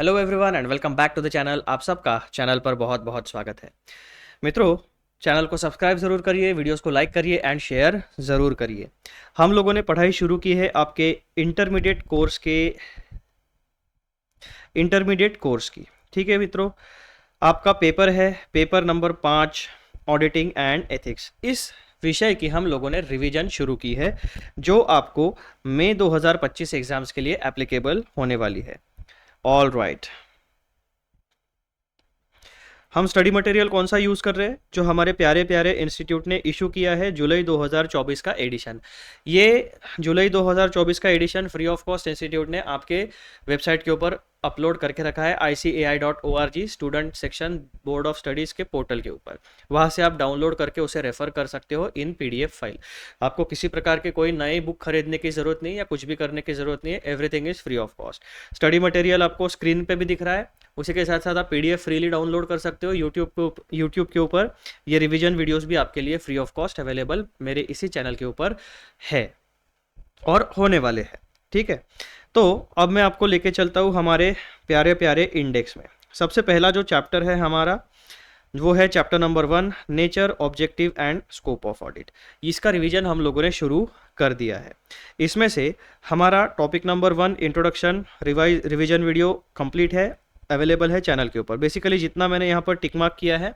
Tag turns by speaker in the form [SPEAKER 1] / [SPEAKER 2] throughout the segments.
[SPEAKER 1] Hello everyone and welcome back to the channel. आप सबका channel पर बहुत बहुत स्वागत है। मित्रों, चैनल को सब्सक्राइब ज़रूर करिए, वीडियोस को लाइक करिए एंड शेयर ज़रूर करिए। हम लोगों ने पढ़ाई शुरू की है आपके इंटरमीडिएट कोर्स की। ठीक है मित्रों, आपका पेपर है paper number 5, auditing and ethics. इस विषय की हम लोगों ने रिवीजन शुरू की है जो आपको मई 2025 एग्जाम्स के लिए एप्लीकेबल होने वाली है। ऑल राइट, हम स्टडी मटेरियल कौन सा यूज़ कर रहे हैं? जो हमारे प्यारे प्यारे इंस्टीट्यूट ने इशू किया है जुलाई 2024 का एडिशन। ये जुलाई 2024 का edition free of cost institute ने आपके वेबसाइट के ऊपर अपलोड करके रखा है ICAI.org student section board of studies के पोर्टल के ऊपर। वहाँ से आप डाउनलोड करके उसे रेफर कर सकते हो इन PDF फाइल। आपको किसी प्रकार के कोई नई बुक खरीदने की ज़रूरत नहीं या कुछ भी करने की ज़रूरत नहीं है। Everything is free of cost. Study material आपको स्क्रीन पे भी दिख रहा है, उसी के साथ साथ आप PDF फ्रीली डाउनलोड कर सकते हो यूट्यूब के ऊपर। ये रिवीजन वीडियोस भी आपके लिए फ्री ऑफ कॉस्ट अवेलेबल मेरे इसी चैनल के ऊपर है और होने वाले हैं। ठीक है, तो अब मैं आपको लेके चलता हूँ हमारे प्यारे प्यारे इंडेक्स में। सबसे पहला जो चैप्टर है हमारा वो है chapter number 1, nature, objective and scope of audit. इसका रिवीजन हम लोगों ने शुरू कर दिया है। इसमें से हमारा topic number 1 introduction revision video complete है, अवेलेबल है चैनल के ऊपर। बेसिकली जितना मैंने यहाँ पर टिक मार्क किया है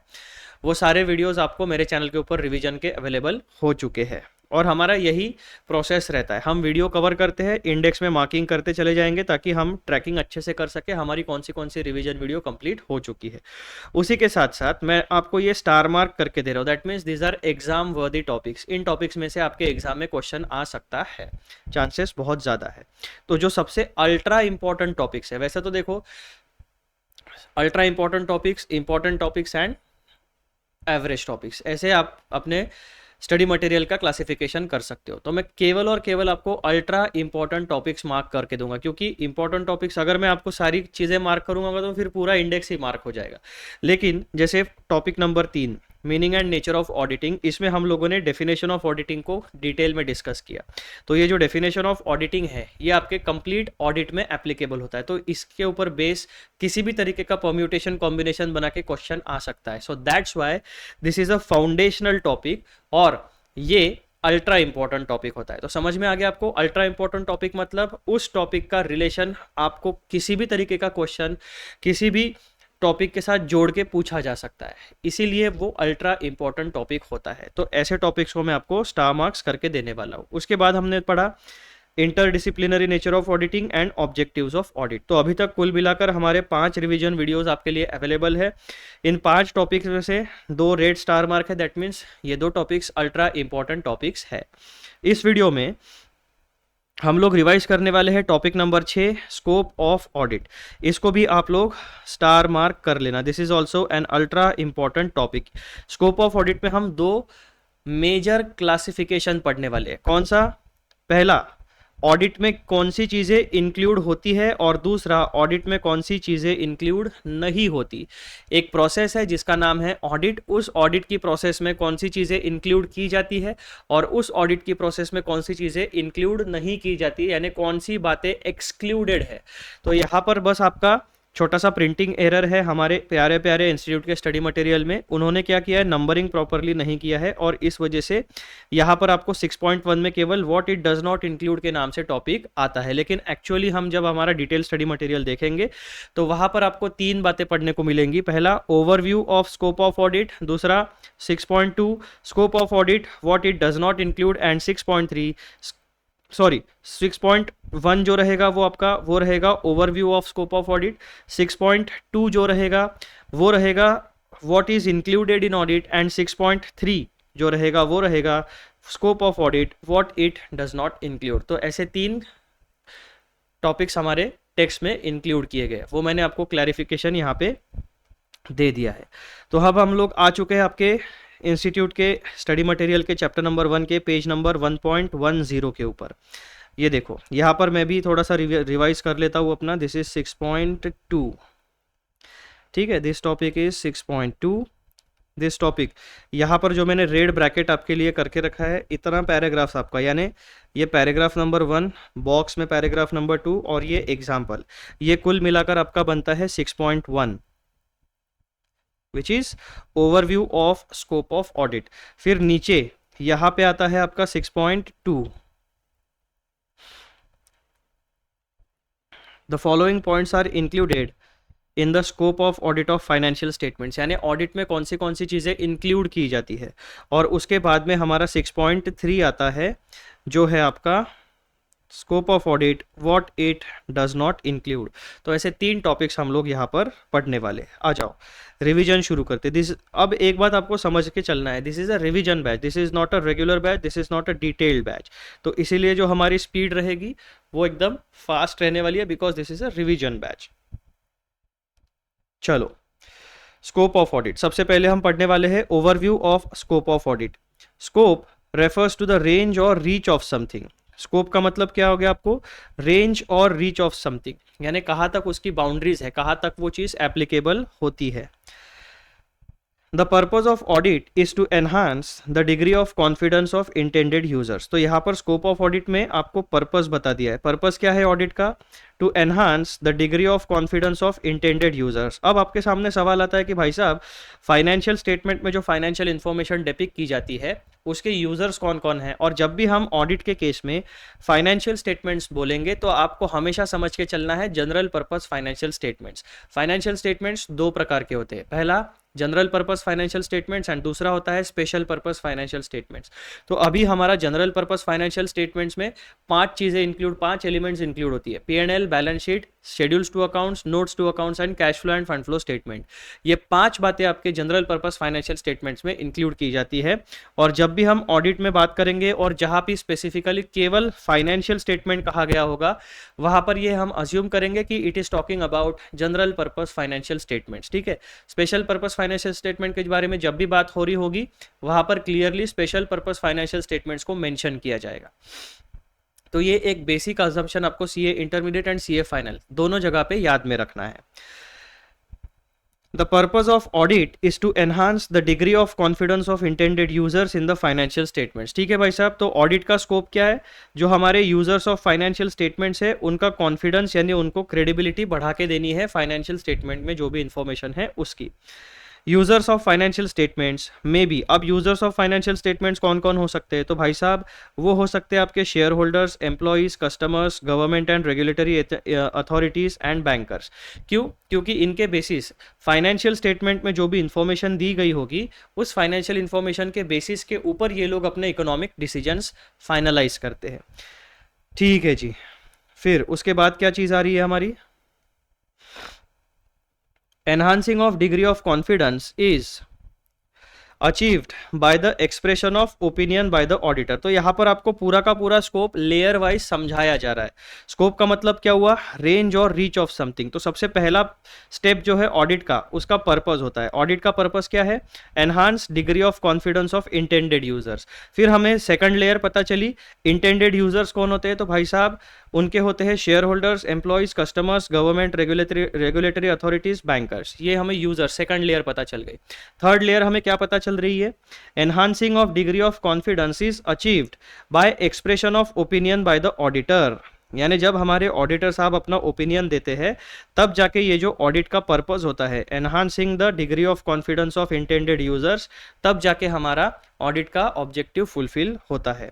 [SPEAKER 1] वो सारे वीडियोस आपको मेरे चैनल के ऊपर रिवीजन के अवेलेबल हो चुके हैं और हमारा यही प्रोसेस रहता है। हम वीडियो कवर करते हैं, इंडेक्स में मार्किंग करते चले जाएंगे ताकि हम ट्रैकिंग अच्छे से कर सके हमारी कौन सी रिवीजन वीडियो कंप्लीट हो चुकी है। उसी के साथ साथ मैं आपको ये स्टार मार्क करके दे रहा हूँ, that means these are exam worthy topics. इन टॉपिक्स में से आपके एग्जाम में क्वेश्चन आ सकता है, चांसेस बहुत ज़्यादा है। तो जो सबसे अल्ट्रा इंपॉर्टेंट टॉपिक्स है, वैसे तो देखो ultra important topics and average topics, ऐसे आप अपने स्टडी मटेरियल का क्लासिफिकेशन कर सकते हो। तो मैं केवल और केवल आपको अल्ट्रा इंपॉर्टेंट टॉपिक्स मार्क करके दूंगा, क्योंकि इंपॉर्टेंट टॉपिक्स अगर मैं आपको सारी चीज़ें मार्क करूंगा तो फिर पूरा इंडेक्स ही मार्क हो जाएगा। लेकिन जैसे topic number 3, meaning and nature of auditing, इसमें हम लोगों ने डेफिनेशन ऑफ ऑडिटिंग को डिटेल में डिस्कस किया। तो ये जो डेफिनेशन ऑफ ऑडिटिंग है ये आपके कंप्लीट ऑडिट में एप्लीकेबल होता है। तो इसके ऊपर बेस किसी भी तरीके का परम्यूटेशन कॉम्बिनेशन बना के क्वेश्चन आ सकता है। So that's why this is a foundational topic और ये अल्ट्रा इंपॉर्टेंट टॉपिक होता है। तो समझ में आ गया आपको? अल्ट्रा इंपॉर्टेंट टॉपिक मतलब उस टॉपिक का रिलेशन आपको किसी भी तरीके का क्वेश्चन किसी भी टॉपिक के साथ जोड़ के पूछा जा सकता है, इसीलिए वो अल्ट्रा इंपॉर्टेंट टॉपिक होता है। तो ऐसे टॉपिक्स को मैं आपको स्टार मार्क्स करके देने वाला हूँ। उसके बाद हमने पढ़ा interdisciplinary nature of auditing and objectives of audit. तो अभी तक कुल मिलाकर हमारे 5 रिवीजन वीडियोस आपके लिए अवेलेबल है। इन 5 टॉपिक्स में से 2 रेड स्टार मार्क है, दैट मीन्स ये 2 टॉपिक्स अल्ट्रा इंपॉर्टेंट टॉपिक्स है। इस वीडियो में हम लोग रिवाइज करने वाले हैं topic number 6, scope of audit. इसको भी आप लोग स्टार मार्क कर लेना, this is also an ultra important topic. Scope of audit में हम 2 मेजर क्लासिफिकेशन पढ़ने वाले हैं। कौन सा? पहला, ऑडिट में कौन सी चीज़ें इंक्लूड होती है और दूसरा, ऑडिट में कौन सी चीज़ें इंक्लूड नहीं होती। एक प्रोसेस है जिसका नाम है ऑडिट, उस ऑडिट की प्रोसेस में कौन सी चीज़ें इंक्लूड की जाती है और उस ऑडिट की प्रोसेस में कौन सी चीज़ें इंक्लूड नहीं की जाती, यानी कौन सी बातें एक्सक्लूडेड है। तो यहाँ पर बस आपका छोटा सा प्रिंटिंग एरर है हमारे प्यारे प्यारे इंस्टीट्यूट के स्टडी मटेरियल में। उन्होंने क्या किया है, नंबरिंग प्रॉपरली नहीं किया है और इस वजह से यहाँ पर आपको 6.1 में केवल what it does not include के नाम से टॉपिक आता है। लेकिन एक्चुअली हम जब हमारा डिटेल स्टडी मटेरियल देखेंगे तो वहाँ पर आपको 3 बातें पढ़ने को मिलेंगी। पहला, overview of scope of audit, दूसरा 6.2 scope of audit what it does not include and 6.1 जो रहेगा वो रहेगा overview of scope of audit. 6.2 जो रहेगा वो रहेगा what is included in audit and 6.3 जो रहेगा वो रहेगा scope of audit what it does not include. तो ऐसे 3 टॉपिक्स हमारे टेक्स्ट में इंक्लूड किए गए, वो मैंने आपको क्लैरिफिकेशन यहाँ पे दे दिया है। तो अब हम लोग आ चुके हैं आपके इंस्टीट्यूट के स्टडी मटेरियल के चैप्टर नंबर 1 के पेज नंबर 1.10 के ऊपर। ये देखो, यहाँ पर मैं भी थोड़ा सा रिवाइज कर लेता हूँ अपना। दिस इज 6.2, ठीक है, this topic is 6.2 this topic, यहाँ पर जो मैंने रेड ब्रैकेट आपके लिए करके रखा है, इतना पैराग्राफ्स आपका, यानी ये पैराग्राफ नंबर 1, बॉक्स में पैराग्राफ नंबर 2 और ये एग्जाम्पल, ये कुल मिलाकर आपका बनता है 6.1, which is overview of scope of audit. फिर नीचे यहाँ पे आता है आपका 6.2, the following points are included in the scope of audit of financial statements, यानी ऑडिट में कौन सी चीज़ें इंक्लूड की जाती है। और उसके बाद में हमारा 6.3 आता है, जो है आपका scope of audit, what it does not include. तो ऐसे 3 टॉपिक्स हम लोग यहाँ पर पढ़ने वाले। आ जाओ रिवीजन शुरू करते। दिस, अब एक बात आपको समझ के चलना है, this is a revision batch, this is not a regular batch, this is not a detailed batch. तो इसीलिए जो हमारी स्पीड रहेगी वो एकदम फास्ट रहने वाली है, because this is a revision batch. चलो, स्कोप ऑफ ऑडिट सबसे पहले हम पढ़ने वाले हैं, overview of scope of audit. Scope refers to the range और रीच ऑफ समथिंग। स्कोप का मतलब क्या हो गया आपको, रेंज और रीच ऑफ समथिंग, यानी कहाँ तक उसकी बाउंड्रीज है, कहाँ तक वो चीज़ एप्लीकेबल होती है। The purpose of audit is to enhance the degree of confidence of intended users. तो यहाँ पर स्कोप ऑफ ऑडिट में आपको पर्पज बता दिया है। पर्पज क्या है ऑडिट का, to enhance the degree of confidence of intended users. अब आपके सामने सवाल आता है कि भाई साहब, फाइनेंशियल स्टेटमेंट में जो फाइनेंशियल इन्फॉर्मेशन डिपिक्ट की जाती है उसके यूजर्स कौन कौन है। और जब भी हम ऑडिट के केस में फाइनेंशियल स्टेटमेंट्स बोलेंगे तो आपको हमेशा समझ के चलना है general purpose financial statements. Financial statements 2 प्रकार के होते हैं, पहला general purpose financial statements and दूसरा होता है स्पेशल पर्पस फाइनेंशियल स्टेटमेंट्स। तो अभी हमारा जनरल पर्पस फाइनेंशियल स्टेटमेंट्स में 5 चीजें इंक्लूड, 5 एलिमेंट्स इंक्लूड होती है, P&L, balance sheet, schedules to accounts, notes to accounts and cash flow and fund flow statement. ये 5 बातें आपके जनरल पर्पस फाइनेंशियल स्टेटमेंट्स में इंक्लूड की जाती है। और जब भी हम ऑडिट में बात करेंगे और जहां भी स्पेसिफिकली केवल फाइनेंशियल स्टेटमेंट कहा गया होगा, वहां पर ये हम अज्यूम करेंगे कि it is talking about general purpose financial statements, ठीक है। स्पेशल पर्पस फाइनेंशियल स्टेटमेंट के बारे में जब भी बात हो रही होगी, वहां पर clearly special purpose financial statements को मेंशन किया जाएगा। तो ये एक बेसिक अजम्पशन आपको CA intermediate and CA final दोनों जगह पे याद में रखना है। The purpose of audit is to enhance the degree of confidence of intended users in the financial statements। ठीक है भाई साहब, तो ऑडिट का स्कोप क्या है, जो हमारे यूजर्स ऑफ फाइनेंशियल स्टेटमेंट्स है उनका कॉन्फिडेंस यानी उनको क्रेडिबिलिटी बढ़ा के देनी है फाइनेंशियल स्टेटमेंट में जो भी इंफॉर्मेशन है उसकी। यूजर्स ऑफ फाइनेंशियल स्टेटमेंट्स में भी, अब यूजर्स ऑफ फाइनेंशियल स्टेटमेंट्स कौन कौन हो सकते हैं, तो भाई साहब वो हो सकते हैं आपके share holders, employees, customers, government and regulatory authorities and bankers. क्यों, क्योंकि इनके बेसिस फाइनेंशियल स्टेटमेंट में जो भी इंफॉर्मेशन दी गई होगी उस फाइनेंशियल इंफॉर्मेशन के बेसिस के ऊपर ये लोग अपने इकोनॉमिक डिसीजंस फाइनलाइज करते हैं। ठीक है जी, फिर उसके बाद क्या चीज़ आ रही है हमारी, enhancing of degree of confidence is achieved by the expression of opinion by the auditor. तो यहाँ पर आपको पूरा का पूरा स्कोप लेयर वाइज समझाया जा रहा है। स्कोप का मतलब क्या हुआ, रेंज और रीच ऑफ समथिंग। तो सबसे पहला स्टेप जो है ऑडिट का, उसका पर्पस होता है। ऑडिट का पर्पस क्या है, enhance degree of confidence of intended users. फिर हमें सेकंड लेयर पता चली, इंटेंडेड यूजर्स कौन होते हैं, तो भाई साहब उनके होते हैं share holders, employees, customers, government, regulatory authorities, bankers. ये हमें यूजर सेकंड लेयर पता चल गई। थर्ड लेयर हमें क्या पता चल रही है, enhancing of degree of confidence is achieved by expression of opinion by the auditor. यानी जब हमारे ऑडिटर साहब अपना ओपिनियन देते हैं तब जाके ये जो ऑडिट का पर्पस होता है, enhancing the degree of confidence of intended users, तब जाके हमारा ऑडिट का ऑब्जेक्टिव फुलफिल होता है।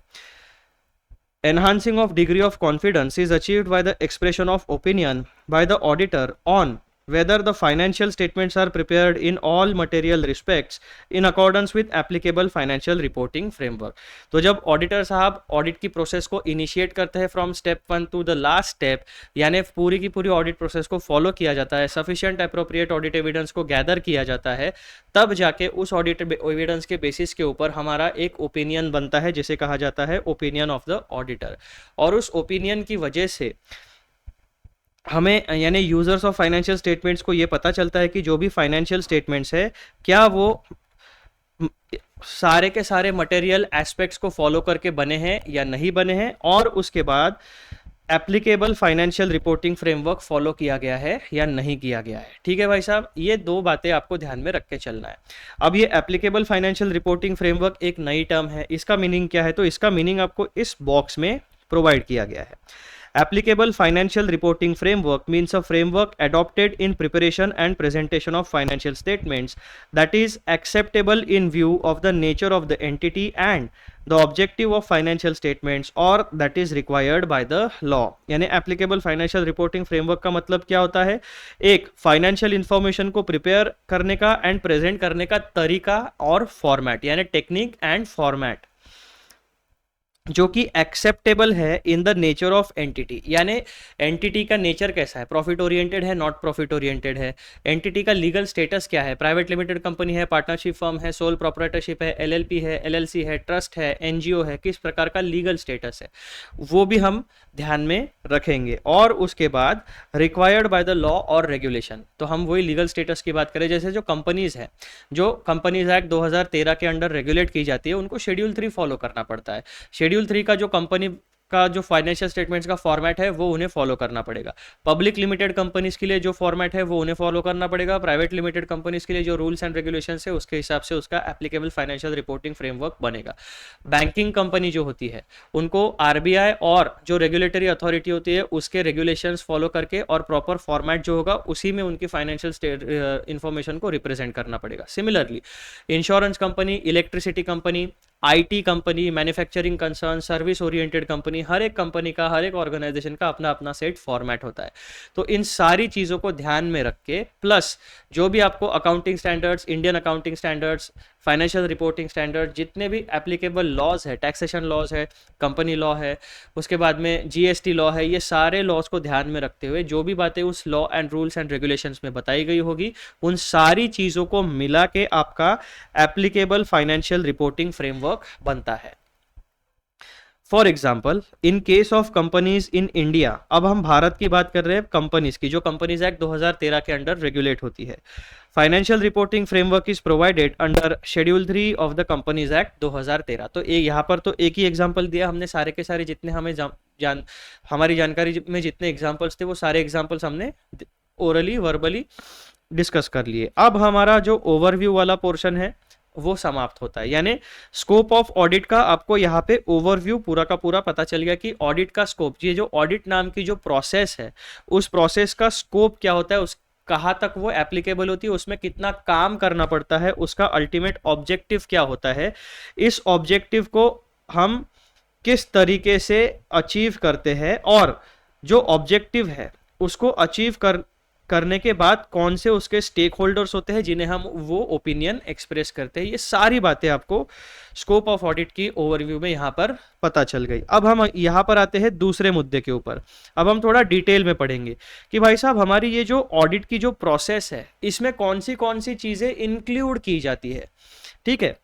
[SPEAKER 1] Enhancing of degree of confidence is achieved by the expression of opinion by the auditor on whether the financial statements are prepared in all material respects in accordance with applicable financial reporting framework। तो जब auditor साहब audit की process को initiate करते हैं from step 1 to the last step, यानी पूरी की पूरी ऑडिट प्रोसेस को फॉलो किया जाता है, सफिशिएंट अप्रोप्रिएट ऑडिट एविडेंस को गैदर किया जाता है, तब जाके उस ऑडिट एविडेंस के बेसिस के ऊपर हमारा एक ओपिनियन बनता है जिसे कहा जाता है ओपिनियन ऑफ द ऑडिटर। और उस ओपिनियन की वजह से हमें यानी यूजर्स ऑफ फाइनेंशियल स्टेटमेंट्स को ये पता चलता है कि जो भी फाइनेंशियल स्टेटमेंट्स है क्या वो सारे के सारे मटेरियल एस्पेक्ट्स को फॉलो करके बने हैं या नहीं बने हैं, और उसके बाद applicable financial reporting framework follow किया गया है या नहीं किया गया है। ठीक है भाई साहब, ये दो बातें आपको ध्यान में रख के चलना है। अब ये एप्लीकेबल फाइनेंशियल रिपोर्टिंग फ्रेमवर्क एक नई टर्म है, इसका मीनिंग क्या है, तो इसका मीनिंग आपको इस बॉक्स में प्रोवाइड किया गया है। Applicable financial reporting framework means a framework adopted in preparation and presentation of financial statements that is acceptable in view of the nature of the entity and the objective of financial statements or that is required by the law। यानी applicable financial reporting framework का मतलब क्या होता है, एक financial information को prepare करने का एंड प्रेजेंट करने का तरीका और फॉर्मेट, यानी टेक्निक एंड फॉर्मेट जो कि एक्सेप्टेबल है in the nature of entity. यानी एंटिटी का नेचर कैसा है, प्रॉफिट ओरिएंटेड है, नॉट प्रॉफिट ओरिएंटेड है, एंटिटी का लीगल स्टेटस क्या है, प्राइवेट लिमिटेड कंपनी है, पार्टनरशिप फर्म है, सोल प्रोप्राइटरशिप है, एलएलपी है, एलएलसी है, ट्रस्ट है, एनजीओ है, किस प्रकार का लीगल स्टेटस है, वो भी हम ध्यान में रखेंगे। और उसके बाद रिक्वायर्ड बाय द लॉ और रेगुलेशन, तो हम वही लीगल स्टेटस की बात करें, जैसे जो कंपनीज है, जो कंपनीज एक्ट 2013 के अंडर रेगुलेट की जाती है, उनको शेड्यूल 3 फॉलो करना पड़ता है। शेड्यूल 3 का जो कंपनी का जो फाइनेंशियल स्टेटमेंट्स का फॉर्मेट है वो उन्हें फॉलो करना पड़ेगा। पब्लिक लिमिटेड कंपनीज के लिए जो फॉर्मेट है वो उन्हें फॉलो करना पड़ेगा। प्राइवेट लिमिटेड कंपनीज के लिए जो रूल्स एंड रेगुलेशंस है उसके हिसाब से उसका एप्लीकेबल फाइनेंशियल रिपोर्टिंग फ्रेमवर्क बनेगा। बैंकिंग कंपनी जो होती है उनको आरबीआई और जो रेगुलेटरी अथॉरिटी होती है उसके रेगुलेशंस फॉलो करके और प्रॉपर फॉर्मेट जो होगा उसी में उनकी फाइनेंशियल इंफॉर्मेशन को रिप्रेजेंट करना पड़ेगा। Similarly insurance company, electricity company, IT company, manufacturing concern, service oriented company, हर एक कंपनी का, हर एक ऑर्गेनाइजेशन का अपना अपना सेट फॉर्मेट होता है। तो इन सारी चीज़ों को ध्यान में रख के प्लस जो भी आपको accounting standards, Indian accounting standards, financial reporting standard, जितने भी एप्लीकेबल लॉज है, टैक्सेशन लॉज है, कंपनी लॉ है, उसके बाद में जीएसटी लॉ है, ये सारे लॉज को ध्यान में रखते हुए जो भी बातें उस law and rules and regulations में बताई गई होगी उन सारी चीज़ों को मिला के आपका एप्लीकेबल फाइनेंशियल रिपोर्टिंग फ्रेमवर्क बनता है। For example in case of companies in India, अब हम भारत की बात कर रहे हैं कंपनीज की, जो कंपनीज एक्ट 2013 के अंडर रेगुलेट होती है। Financial reporting framework is provided under schedule 3 of the companies act 2013। तो यहाँ पर तो एक ही एग्जांपल दिया हमने, सारे के सारे जितने हमें हमारी जानकारी में जितने एग्जांपल्स थे वो सारे एग्जांपल्स हमने ओरली वर्बली डिस्कस कर लिए। अब हमारा जो ओवरव्यू वाला पोर्शन है वो समाप्त होता है, यानी स्कोप ऑफ ऑडिट का आपको यहाँ पे ओवरव्यू पूरा का पूरा पता चल गया कि ऑडिट का स्कोप, ये जो ऑडिट नाम की जो प्रोसेस है उस प्रोसेस का स्कोप क्या होता है, उस कहाँ तक वो एप्लीकेबल होती है, उसमें कितना काम करना पड़ता है, उसका अल्टीमेट ऑब्जेक्टिव क्या होता है, इस ऑब्जेक्टिव को हम किस तरीके से अचीव करते हैं और जो ऑब्जेक्टिव है उसको अचीव करने के बाद कौन से उसके स्टेक होल्डर्स होते हैं जिन्हें हम वो ओपिनियन एक्सप्रेस करते हैं। ये सारी बातें आपको स्कोप ऑफ ऑडिट की ओवरव्यू में यहाँ पर पता चल गई। अब हम यहाँ पर आते हैं दूसरे मुद्दे के ऊपर। अब हम थोड़ा डिटेल में पढ़ेंगे कि भाई साहब हमारी ये जो ऑडिट की जो प्रोसेस है इसमें कौन सी चीजें इंक्लूड की जाती है। ठीक है,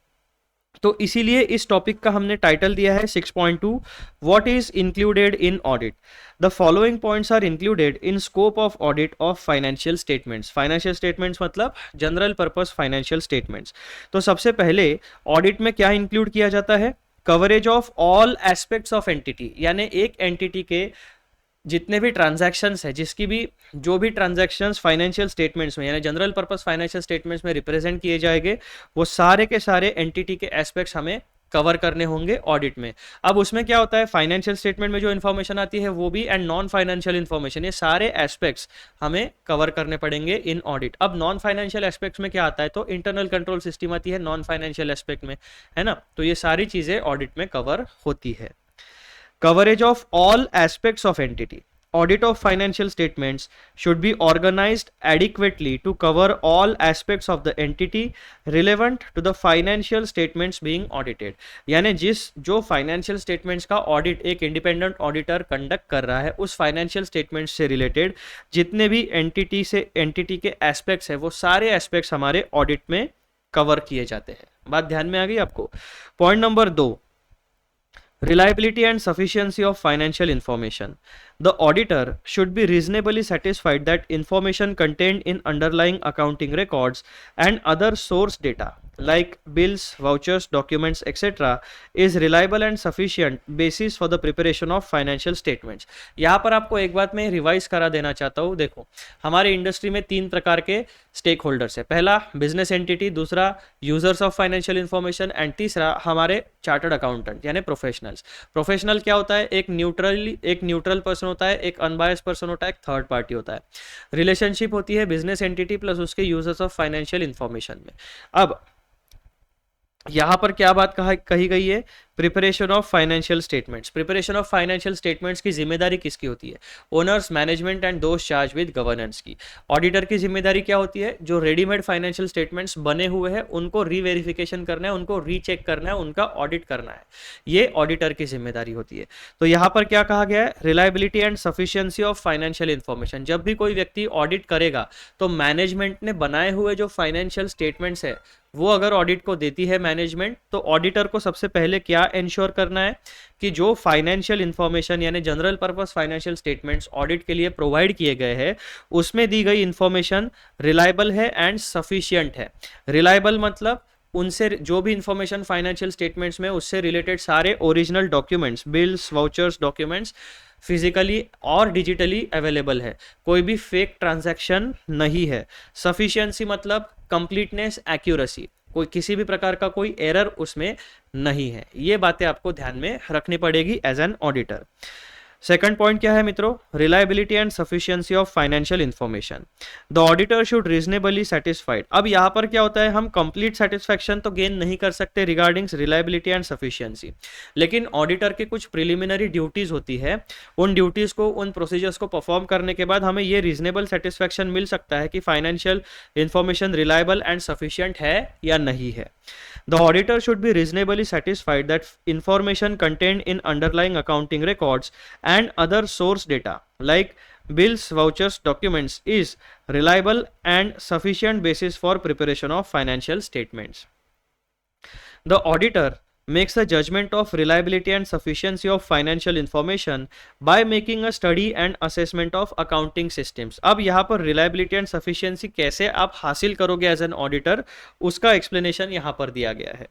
[SPEAKER 1] तो इसीलिए इस टॉपिक का हमने टाइटल दिया है 6.2 what is included in audit. The following points are included in scope of audit of financial statements. Financial statements मतलब जनरल पर्पस फाइनेंशियल स्टेटमेंट्स। तो सबसे पहले ऑडिट में क्या इंक्लूड किया जाता है, coverage of all aspects of entity, यानी एक एंटिटी के जितने भी ट्रांजैक्शंस है, जिसकी भी जो भी ट्रांजैक्शंस फाइनेंशियल स्टेटमेंट्स में यानी जनरल पर्पस फाइनेंशियल स्टेटमेंट्स में रिप्रेजेंट किए जाएंगे वो सारे के सारे एंटिटी के एस्पेक्ट्स हमें कवर करने होंगे ऑडिट में। अब उसमें क्या होता है, फाइनेंशियल स्टेटमेंट में जो इन्फॉर्मेशन आती है वो भी एंड नॉन फाइनेंशियल इन्फॉर्मेशन, ये सारे एस्पेक्ट्स हमें कवर करने पड़ेंगे इन ऑडिट। अब नॉन फाइनेंशियल एस्पेक्ट्स में क्या आता है, तो इंटरनल कंट्रोल सिस्टम आती है नॉन फाइनेंशियल एस्पेक्ट में, है ना। तो ये सारी चीजें ऑडिट में कवर होती है। Coverage of all aspects of entity. Audit of financial statements should be organized adequately to cover all aspects of the entity relevant to the financial statements being audited. यानी जो financial statements का audit एक independent auditor conduct कर रहा है उस financial statements से related जितने भी entity के aspects है वो सारे aspects हमारे audit में cover किए जाते हैं। बात ध्यान में आ गई आपको। Point number 2, Reliability and sufficiency of financial information. The auditor should be reasonably satisfied that information contained in underlying accounting records and other source data like bills, vouchers, documents, etc. is reliable and sufficient basis for the preparation of financial statements. यहाँ पर आपको एक बात मैं revise करा देना चाहता हूँ। देखो, हमारी इंडस्ट्री में 3 प्रकार के स्टेक होल्डर्स है। पहला बिजनेस एंटिटी, दूसरा users of financial information and तीसरा हमारे चार्टर्ड अकाउंटेंट यानी प्रोफेशनल्स। प्रोफेशनल क्या होता है? एक न्यूट्रल पर्सन होता है, एक अनबायस्ड पर्सन होता है, एक थर्ड पार्टी होता है। रिलेशनशिप होती है बिजनेस एंटिटी प्लस उसके यूजर्स ऑफ फाइनेंशियल इंफॉर्मेशन में। अब यहां पर क्या बात कही गई है? Preparation of financial statements. Preparation of financial statements की जिम्मेदारी किसकी होती है? Owners, management and those charge with governance की। ऑडिटर की जिम्मेदारी क्या होती है? जो रेडीमेड फाइनेंशियल स्टेटमेंट्स बने हुए हैं उनको रीवेरिफिकेशन करना है, उनको रीचेक करना है, उनका ऑडिट करना है। ये ऑडिटर की जिम्मेदारी होती है। तो यहाँ पर क्या कहा गया है? Reliability and sufficiency of financial information. जब भी कोई व्यक्ति ऑडिट करेगा तो मैनेजमेंट ने बनाए हुए जो फाइनेंशियल स्टेटमेंट्स है वो अगर ऑडिट को देती है मैनेजमेंट, तो ऑडिटर को सबसे पहले क्या इंश्योर करना है कि जो फाइनेंशियल इंफॉर्मेशन यानी general purpose financial statements audit के लिए प्रोवाइड किए गए हैं उसमें दी गई इंफॉर्मेशन रिलायबल है एंड सफिशिएंट है। रिलायबल मतलब उनसे जो भी इंफॉर्मेशन फाइनेंशियल स्टेटमेंट्स में उससे रिलेटेड सारे original documents, bills, vouchers, documents physically और डिजिटली अवेलेबल है, कोई भी फेक ट्रांजैक्शन नहीं है। सफिशिएंसी मतलब कंप्लीटनेस, एक्यूरेसी, कोई किसी भी प्रकार का कोई एरर उसमें नहीं है। ये बातें आपको ध्यान में रखनी पड़ेगी as an auditor. Second point क्या है मित्रों? Reliability and sufficiency of financial information. The auditor should reasonably satisfied. अब यहाँ पर क्या होता है, हम कंप्लीट सेटिस्फैक्शन तो गेन नहीं कर सकते रिगार्डिंग रिलायबिलिटी एंड सफिशिएंसी, लेकिन ऑडिटर के कुछ प्रिलिमिनरी ड्यूटीज होती है। उन ड्यूटीज को, उन प्रोसीजर्स को परफॉर्म करने के बाद हमें ये रीजनेबल सेटिस्फैक्शन मिल सकता है कि financial information reliable and sufficient है या नहीं है। The auditor should be reasonably satisfied that information contained in underlying accounting records and other source data like bills, vouchers, documents is reliable and sufficient basis for preparation of financial statements. The auditor makes a judgment of reliability and sufficiency of financial information by making a study and assessment of accounting systems. अब यहाँ पर reliability and sufficiency कैसे आप हासिल करोगे as an auditor, उसका explanation यहाँ पर दिया गया है।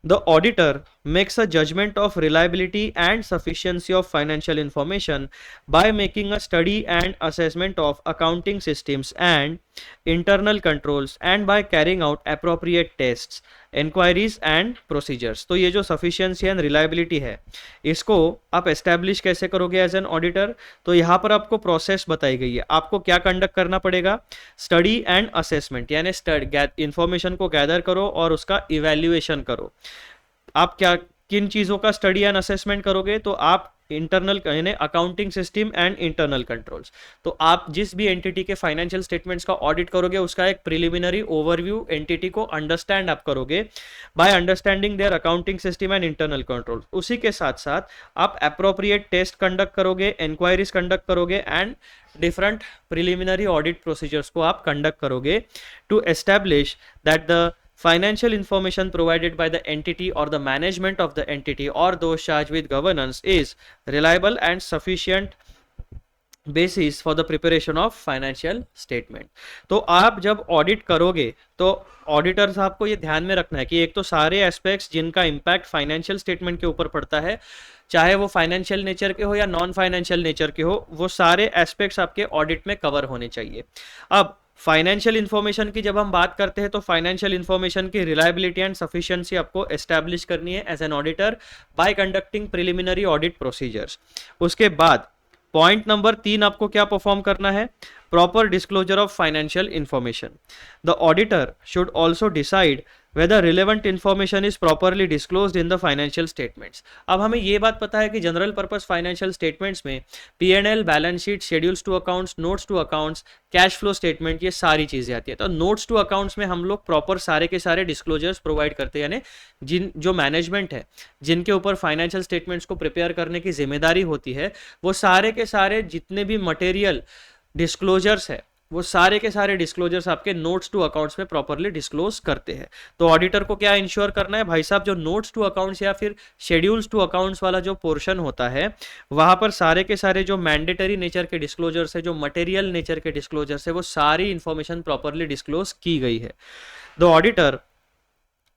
[SPEAKER 1] The auditor makes a judgment of reliability and sufficiency of financial information by making a study and assessment of accounting systems and internal controls and by carrying out appropriate tests, inquiries and procedures. तो ये जो sufficiency and reliability है इसको आप establish कैसे करोगे as an auditor? तो यहाँ पर आपको प्रोसेस बताई गई है। आपको क्या कंडक्ट करना पड़ेगा? स्टडी एंड असेसमेंट, यानी इंफॉर्मेशन को गैदर करो और उसका इवेल्युएशन करो। आप क्या किन चीज़ों का स्टडी एंड असेसमेंट करोगे? तो आप इंटरनल यानी accounting system and internal controls. तो आप जिस भी एंटिटी के फाइनेंशियल स्टेटमेंट्स का ऑडिट करोगे उसका एक प्रिलिमिनरी ओवरव्यू एंटिटी को अंडरस्टैंड आप करोगे by understanding their accounting system and internal control. उसी के साथ साथ आप अप्रोप्रिएट टेस्ट कंडक्ट करोगे, इंक्वायरीज कंडक्ट करोगे and different preliminary audit procedures को आप कंडक्ट करोगे to establish that the financial information provided by the entity or the management of the entity or those charged with governance is reliable and sufficient basis for the preparation of financial statement. तो आप जब audit करोगे तो auditor साहब को ये ध्यान में रखना है कि एक तो सारे एस्पेक्ट्स जिनका इम्पैक्ट फाइनेंशियल स्टेटमेंट के ऊपर पड़ता है, चाहे वो फाइनेंशियल नेचर के हो या नॉन फाइनेंशियल नेचर के हो, वो सारे एस्पेक्ट्स आपके ऑडिट में कवर होने चाहिए। अब फाइनेंशियल इंफॉर्मेशन की जब हम बात करते हैं तो फाइनेंशियल इंफॉर्मेशन की रिलायबिलिटी एंड सफिशिएंसी आपको एस्टैब्लिश करनी है as an auditor by conducting preliminary audit procedures. उसके बाद पॉइंट नंबर 3 आपको क्या परफॉर्म करना है? Proper disclosure of financial information. The auditor should also decide whether relevant information is properly disclosed in the financial statements. अब हमें ये बात पता है कि जनरल पर्पस फाइनेंशियल स्टेटमेंट्स में P&L, balance sheet, schedules to accounts, notes to accounts, cash flow statement, ये सारी चीजें आती है। तो नोट्स टू अकाउंट्स में हम लोग प्रॉपर सारे के सारे डिस्क्लोजर्स प्रोवाइड करते हैं, यानी जो मैनेजमेंट है जिनके ऊपर फाइनेंशियल स्टेटमेंट्स को प्रिपेयर करने की जिम्मेदारी होती है, वो सारे के सारे जितने भी मटेरियल डिस्क्लोजर्स है वो सारे के सारे डिस्क्लोजर्स आपके नोट्स टू अकाउंट्स में प्रॉपरली डिस्क्लोज करते हैं। तो ऑडिटर को क्या इंश्योर करना है भाई साहब, जो नोट्स टू अकाउंट्स या फिर शेड्यूल्स टू अकाउंट्स वाला जो पोर्शन होता है वहां पर सारे के सारे जो मैंडेटरी नेचर के डिस्क्लोजर्स है, जो मटेरियल नेचर के डिस्क्लोजर्स है, वो सारी इंफॉर्मेशन प्रॉपरली डिस्क्लोज की गई है। The auditor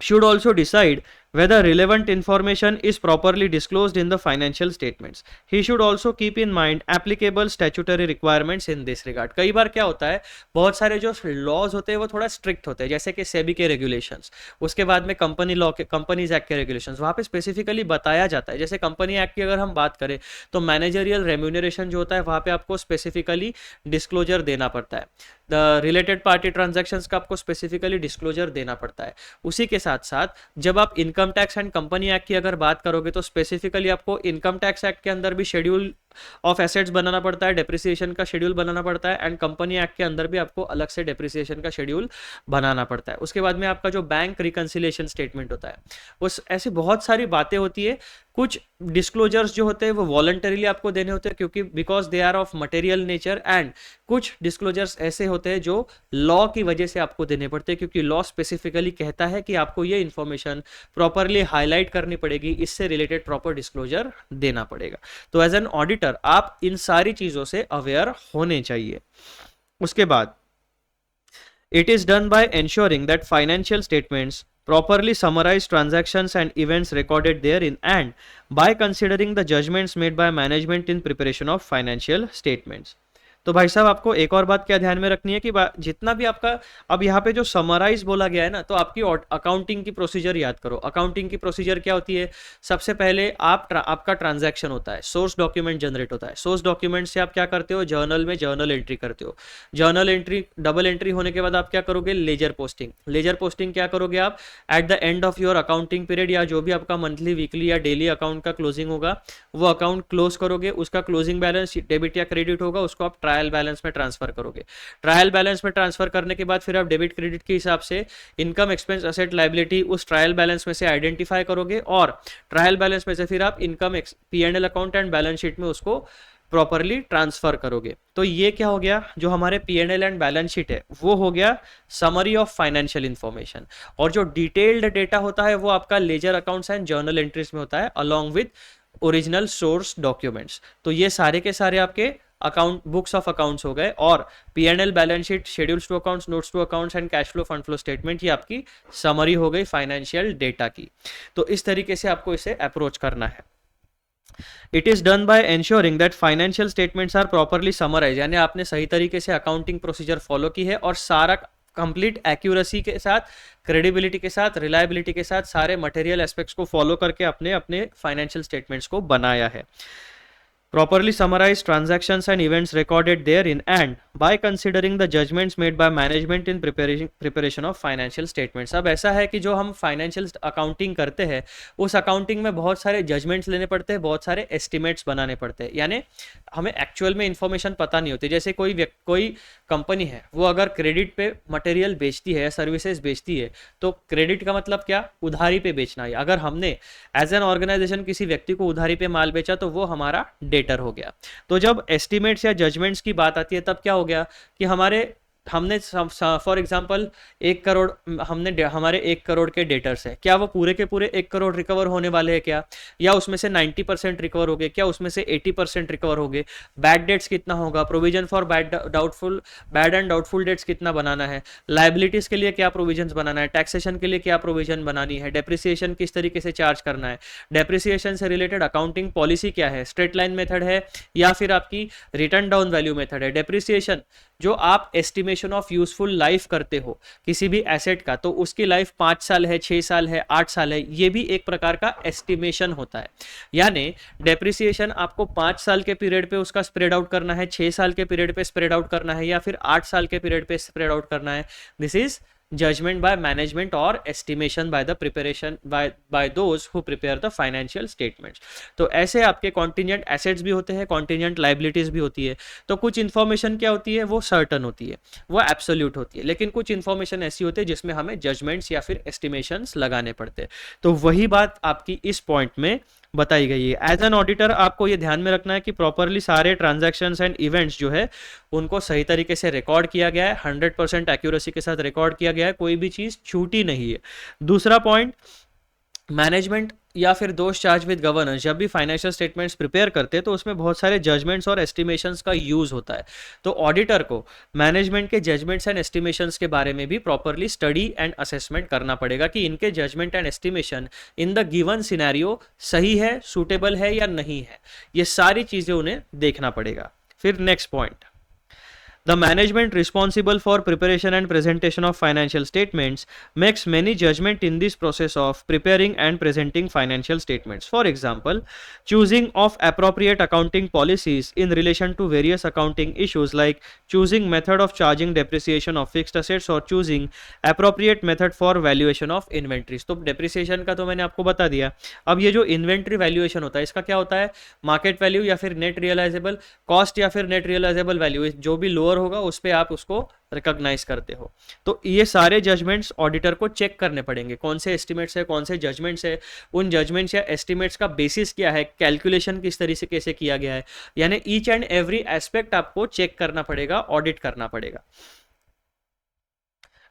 [SPEAKER 1] should also decide whether relevant information is properly disclosed in the financial statements. He should also keep in mind applicable statutory requirements in this regard. कई बार क्या होता है, बहुत सारे जो लॉज होते हैं वो थोड़ा स्ट्रिक्ट होते हैं, जैसे कि सेबी के रेगुलेशंस, उसके बाद में कंपनी लॉ के, कंपनीज एक्ट के रेगुलेशंस, वहाँ पे स्पेसिफिकली बताया जाता है। जैसे कंपनी एक्ट की अगर हम बात करें तो मैनेजरियल रेम्यूनरेशन जो होता है वहाँ पे आपको स्पेसिफिकली डिस्क्लोजर देना पड़ता है। द रिलेटेड पार्टी ट्रांजैक्शंस का आपको स्पेसिफिकली डिस्क्लोजर देना पड़ता है। उसी के साथ साथ जब आप income tax and company act की अगर बात करोगे तो स्पेसिफिकली आपको इनकम टैक्स एक्ट के अंदर भी शेड्यूल ऑफ एसेट्स बनाना पड़ता है, डेप्रिसिएशन का शेड्यूल बनाना पड़ता है, एंड कंपनी एक्ट के अंदर भी आपको अलग से डेप्रिसिएशन का शेड्यूल बनाना पड़ता है। उसके बाद में आपका जो बैंक रिकंसिलिएशन स्टेटमेंट होता है, उस ऐसी बहुत सारी बातें होती है। कुछ डिस्क्लोजर्स जो होते हैं वो वॉलंटरीली आपको देने होते हैं क्योंकि because they are of material nature, and कुछ डिस्क्लोजर्स ऐसे होते हैं जो लॉ की वजह से आपको देने पड़ते हैं क्योंकि लॉ स्पेसिफिकली कहता है कि आपको ये इंफॉर्मेशन प्रॉपरली हाईलाइट करनी पड़ेगी, इससे रिलेटेड प्रॉपर डिस्क्लोजर देना पड़ेगा। तो एज एन ऑडिटर आप इन सारी चीजों से अवेयर होने चाहिए। उसके बाद it is done by ensuring that financial statements properly summarize transactions and events recorded therein, and by considering the judgments made by management in preparation of financial statements. तो भाई साहब आपको एक और बात क्या ध्यान में रखनी है कि जितना भी आपका अब यहाँ पे जो समराइज बोला गया है ना, तो आपकी अकाउंटिंग की प्रोसीजर याद करो। अकाउंटिंग की प्रोसीजर क्या होती है, सबसे पहले आपका ट्रांजैक्शन होता है, सोर्स डॉक्यूमेंट जनरेट होता है। सोर्स डॉक्यूमेंट से आप क्या करते हो, जर्नल में जर्नल एंट्री करते हो। जर्नल एंट्री डबल एंट्री होने के बाद आप क्या करोगे, लेजर पोस्टिंग। लेजर पोस्टिंग क्या करोगे आप, at the end of your accounting period या जो भी आपका मंथली वीकली या डेली अकाउंट का क्लोजिंग होगा वो अकाउंट क्लोज करोगे। उसका क्लोजिंग बैलेंस डेबिट या क्रेडिट होगा, उसको आप ट्रायल बैलेंस में ट्रांसफर करोगे। ट्रायल बैलेंस में ट्रांसफर करने के बाद फिर आप डेबिट क्रेडिट के हिसाब से इनकम एक्सपेंस असेट लायबिलिटी उस ट्रायल बैलेंस में से आइडेंटिफाई करोगे, और ट्रायल बैलेंस में से फिर आप income P&L account and balance sheet में उसको प्रॉपरली ट्रांसफर करोगे। तो ये क्या हो गया, जो हमारे P&L एंड बैलेंस शीट है वो हो गया समरी ऑफ फाइनेंशियल इंफॉर्मेशन, और जो डिटेल्ड डेटा होता है वो आपका ledger accounts and journal entries में होता है along with original source documents. तो ये सारे के सारे आपके अकाउंट बुक्स ऑफ अकाउंट्स हो गए, और P&L balance sheet, schedules to accounts, notes to accounts and cash flow fund flow statement, ये आपकी समरी हो गई फाइनेंशियल डेटा की। तो इस तरीके से आपको इसे अप्रोच करना है। It is done by ensuring that financial statements are properly summarise, यानी आपने सही तरीके से अकाउंटिंग प्रोसीजर फॉलो की है और सारा कंप्लीट एक्यूरेसी के साथ, क्रेडिबिलिटी के साथ, रिलायबिलिटी के साथ सारे मटेरियल एस्पेक्ट्स को फॉलो करके अपने अपने फाइनेंशियल स्टेटमेंट्स को बनाया है। Properly summarize transactions and events recorded therein, and by considering the judgments made by management in preparation of financial statements. अब ऐसा है कि जो हम फाइनेंशियल अकाउंटिंग करते हैं उस अकाउंटिंग में बहुत सारे जजमेंट्स लेने पड़ते हैं, बहुत सारे एस्टिमेट्स बनाने पड़ते हैं, यानी हमें एक्चुअल में इंफॉर्मेशन पता नहीं होती। जैसे कोई कंपनी है वो अगर क्रेडिट पे मटेरियल बेचती है या सर्विसेज बेचती है, तो क्रेडिट का मतलब क्या, उधारी पे बेचना है। अगर हमने एज एन ऑर्गेनाइजेशन किसी व्यक्ति को उधारी पे माल बेचा तो वो हमारा डेटर हो गया। तो जब एस्टिमेट्स या जजमेंट्स की बात आती है तब क्या हो गया कि हमने फॉर एग्जांपल 1 करोड़ हमारे 1 करोड़ के डेटर्स है, क्या वो पूरे के पूरे 1 करोड़ रिकवर होने वाले हैं क्या, या उसमें से 90% रिकवर हो गए, क्या उसमें से 80% रिकवर हो गए, बैड डेट्स कितना होगा, provision for bad and doubtful debts कितना बनाना है, लाइबिलिटीज के लिए क्या प्रोविजन बनाना है, टैक्सेशन के लिए क्या प्रोविजन बनानी है, डेप्रिसिएशन किस तरीके से चार्ज करना है, डेप्रिसिएशन से रिलेटेड अकाउंटिंग पॉलिसी क्या है, स्ट्रेट लाइन मेथड है या फिर आपकी रिटर्न डाउन वैल्यू मेथड है। डेप्रिसिएशन जो आप एस्टिमेशन ऑफ यूजफुल लाइफ करते हो किसी भी एसेट का, तो उसकी लाइफ 5 साल है, 6 साल है, 8 साल है, ये भी एक प्रकार का एस्टिमेशन होता है। यानी डेप्रिसिएशन आपको 5 साल के पीरियड पे उसका स्प्रेड आउट करना है, 6 साल के पीरियड पे स्प्रेड आउट करना है, या फिर 8 साल के पीरियड पे स्प्रेड आउट करना है। This is judgment by management or estimation by the preparation by those who prepare the financial statements। तो ऐसे आपके contingent assets भी होते हैं, contingent liabilities भी होती है। तो कुछ information क्या होती है, वो certain होती है, वो absolute होती है, लेकिन कुछ information ऐसी होती है जिसमें हमें judgments या फिर estimations लगाने पड़ते हैं। तो वही बात आपकी इस point में बताई गई है। एज एन ऑडिटर आपको ये ध्यान में रखना है कि प्रॉपरली सारे ट्रांजैक्शंस एंड इवेंट्स जो है उनको सही तरीके से रिकॉर्ड किया गया है, 100% एक्यूरेसी के साथ रिकॉर्ड किया गया है, कोई भी चीज़ छूटी नहीं है। दूसरा पॉइंट, मैनेजमेंट या फिर दोष चार्ज विद गवर्नेंस जब भी फाइनेंशियल स्टेटमेंट्स प्रिपेयर करते हैं तो उसमें बहुत सारे जजमेंट्स और एस्टिमेशंस का यूज होता है। तो ऑडिटर को मैनेजमेंट के जजमेंट्स एंड एस्टिमेशंस के बारे में भी प्रॉपरली स्टडी एंड असेसमेंट करना पड़ेगा कि इनके judgement and estimation in the given scenario सही है, सूटेबल है या नहीं है, ये सारी चीजें उन्हें देखना पड़ेगा। फिर next point, the management responsible for preparation and presentation of financial statements makes many judgment in this process of preparing and presenting financial statements. For example, choosing of appropriate accounting policies in relation to various accounting issues like choosing method of charging depreciation of fixed assets or choosing appropriate method for valuation of inventories. तो depreciation का तो मैंने आपको बता दिया। अब ये जो inventory valuation होता है इसका क्या होता है, market value या फिर net realizable cost या फिर net realizable value, जो भी लोअर होगा उस पे आप उसको रिकॉग्नाइज करते हो। तो ये सारे जजमेंट्स ऑडिटर को चेक करने पड़ेंगे, कौन से एस्टिमेट्स है, कौन से जजमेंट्स है, उन जजमेंट्स या एस्टिमेट्स का बेसिस क्या है, कैलकुलेशन किस तरीके से कैसे किया गया है, यानी ईच एंड एवरी एस्पेक्ट आपको चेक करना पड़ेगा, ऑडिट करना पड़ेगा।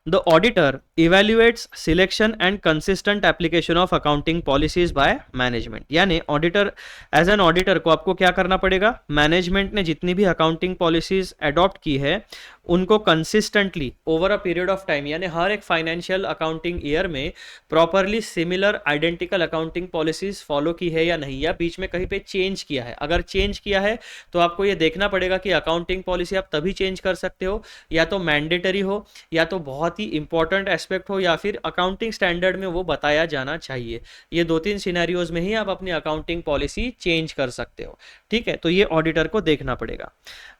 [SPEAKER 1] The auditor evaluates selection and consistent application of accounting policies by management। यानी ऑडिटर, एज एन ऑडिटर को आपको क्या करना पड़ेगा, मैनेजमेंट ने जितनी भी अकाउंटिंग पॉलिसीज अडॉप्ट की है उनको consistently over a period of time, यानी हर एक फाइनेंशियल अकाउंटिंग ईयर में properly similar identical accounting policies follow की है या नहीं, या बीच में कहीं पे चेंज किया है। अगर चेंज किया है तो आपको ये देखना पड़ेगा कि अकाउंटिंग पॉलिसी आप तभी चेंज कर सकते हो या तो मैंडेटरी हो, या तो बहुत ही इंपॉर्टेंट एस्पेक्ट हो, या फिर अकाउंटिंग स्टैंडर्ड में वो बताया जाना चाहिए। ये 2-3 सिनेरियोज में ही आप अपनी अकाउंटिंग पॉलिसी चेंज कर सकते हो। ठीक है, तो ये ऑडिटर को देखना पड़ेगा।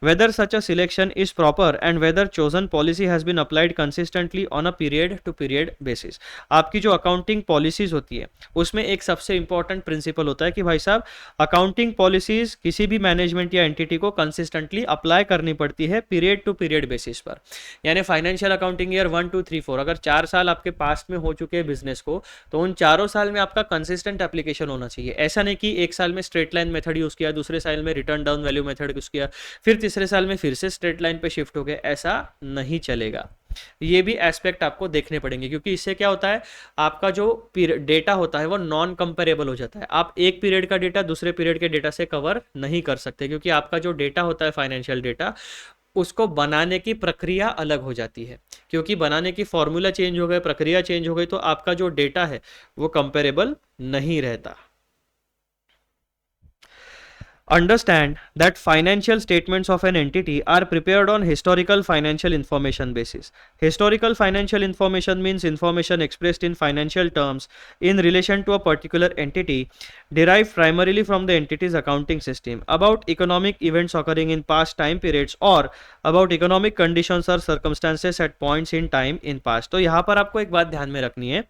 [SPEAKER 1] Whether such a selection is proper and whether chosen policy has been applied consistently on a period to period basis। आपकी जो अकाउंटिंग पॉलिसीज होती है उसमें एक सबसे इंपॉर्टेंट प्रिंसिपल होता है कि भाई साहब अकाउंटिंग पॉलिसीज किसी भी मैनेजमेंट या एंटिटी को कंसिस्टेंटली अप्लाई करनी पड़ती है पीरियड टू पीरियड बेसिस पर। यानी फाइनेंशियल अकाउंटिंग ईयर 1 2 3 4 अगर 4 साल आपके पास्ट में हो चुके हैं बिजनेस को, तो उन चारों साल में आपका कंसिस्टेंट एप्लीकेशन होना चाहिए। ऐसा नहीं कि एक साल में स्ट्रेट लाइन मेथड यूज किया, दूसरे साल में return down value method use किया, फिर तीसरे साल में फिर से स्ट्रेट लाइन पे शिफ्ट हो गए, ऐसा नहीं चलेगा। ये भी एस्पेक्ट आपको देखने पड़ेंगे, क्योंकि इससे क्या होता है, आपका जो डेटा होता है वो नॉन कंपेरेबल हो जाता है। आप एक पीरियड का डेटा दूसरे पीरियड के डेटा से कवर नहीं कर सकते, क्योंकि आपका जो डेटा होता है फाइनेंशियल डेटा, उसको बनाने की प्रक्रिया अलग हो जाती है। क्योंकि बनाने की फॉर्मूला चेंज हो गए, प्रक्रिया चेंज हो गई, तो आपका जो डेटा है वो कंपेरेबल नहीं रहता। Understand that financial statements of an entity are prepared on historical financial information basis। Historical financial information means information expressed in financial terms in relation to a particular entity, derived primarily from the entity's accounting system, about economic events occurring in past time periods or about economic conditions or circumstances at points in time in past। तो यहाँ पर आपको एक बात ध्यान में रखनी है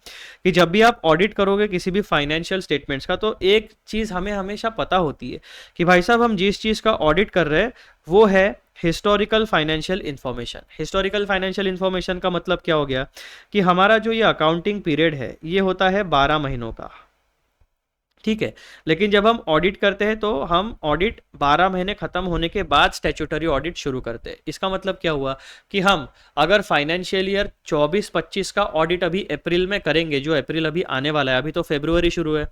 [SPEAKER 1] कि जब भी आप ऑडिट करोगे किसी भी फाइनेंशियल स्टेटमेंट्स का, तो एक चीज़ हमें हमेशा पता होती है कि भाई साहब हम जिस चीज़ का ऑडिट कर रहे हैं वो है historical financial information. Historical financial information का मतलब क्या हो गया कि हमारा जो ये अकाउंटिंग पीरियड है ये होता है 12 महीनों का। ठीक है, लेकिन जब हम ऑडिट करते हैं तो हम ऑडिट 12 महीने खत्म होने के बाद स्टैट्यूटरी ऑडिट शुरू करते हैं। इसका मतलब क्या हुआ कि हम अगर फाइनेंशियल ईयर 24-25 का ऑडिट अभी अप्रैल में करेंगे, जो अप्रैल अभी आने वाला है, अभी तो फरवरी शुरू है,